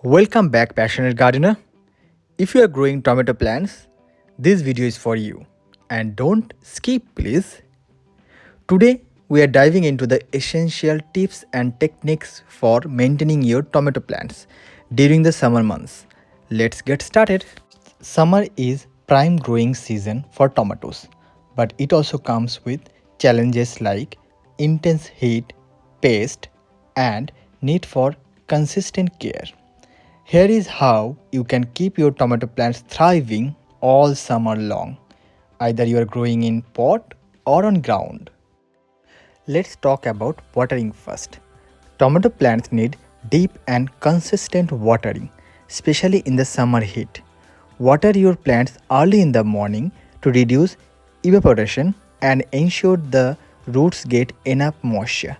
Welcome back, passionate gardener. If you are growing tomato plants, this video is for you. And don't skip, please. Today, we are diving into the essential tips and techniques for maintaining your tomato plants during the summer months. Let's get started. Summer is prime growing season for tomatoes, but it also comes with challenges like intense heat, pest, and need for consistent care. Here is how you can keep your tomato plants thriving all summer long. Either you are growing in pot or on ground. Let's talk about watering first. Tomato plants need deep and consistent watering, especially in the summer heat. Water your plants early in the morning to reduce evaporation and ensure the roots get enough moisture.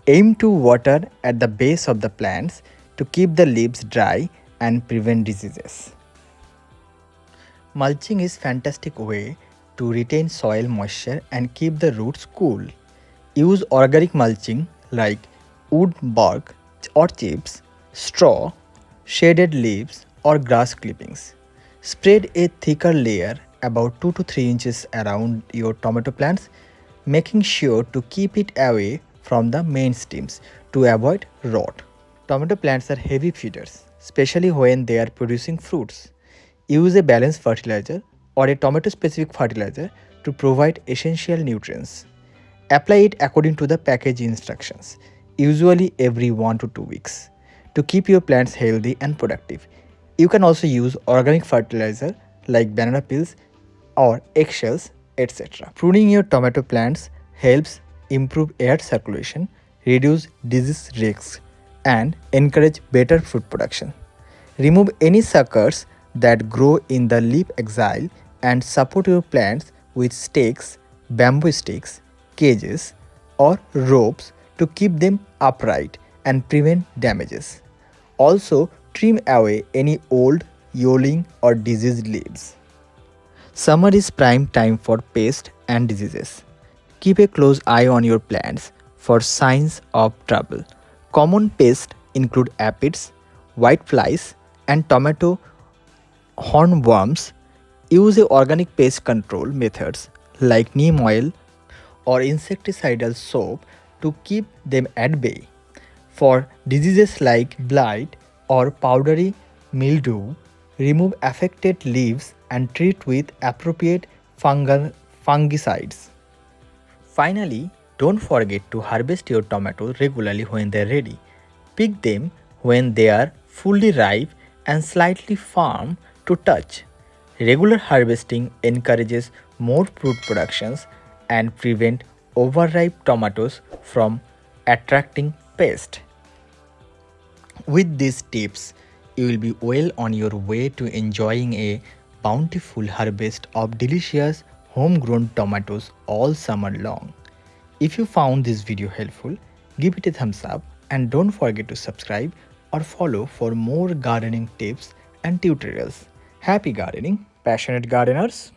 Aim to water at the base of the plants to keep the leaves dry and prevent diseases. Mulching is fantastic way to retain soil moisture and keep the roots cool. Use organic mulching like wood bark or chips, straw, shaded leaves or grass clippings. Spread a thicker layer about 2 to 3 inches around your tomato plants, making sure to keep it away from the main stems to avoid rot. Tomato plants are heavy feeders, especially when they are producing fruits. Use a balanced fertilizer or a tomato specific fertilizer to provide essential nutrients. Apply it according to the package instructions, usually every 1 to 2 weeks, to keep your plants healthy and productive. You can also use organic fertilizer like banana peels or eggshells, etc. Pruning your tomato plants helps improve air circulation, reduce disease risks, and encourage better fruit production. Remove any suckers that grow in the leaf axil and support your plants with stakes, bamboo sticks, cages, or ropes to keep them upright and prevent damages. Also, trim away any old, yellowing, or diseased leaves. Summer is prime time for pests and diseases. Keep a close eye on your plants for signs of trouble. Common pests include aphids, whiteflies, and tomato hornworms. Use organic pest control methods like neem oil or insecticidal soap to keep them at bay. For diseases like blight or powdery mildew, remove affected leaves and treat with appropriate fungicides. Finally, don't forget to harvest your tomatoes regularly when they are ready. Pick them when they are fully ripe and slightly firm to touch. Regular harvesting encourages more fruit productions and prevent overripe tomatoes from attracting pests. With these tips, you will be well on your way to enjoying a bountiful harvest of delicious homegrown tomatoes all summer long. If you found this video helpful, give it a thumbs up and don't forget to subscribe or follow for more gardening tips and tutorials. Happy gardening, passionate gardeners!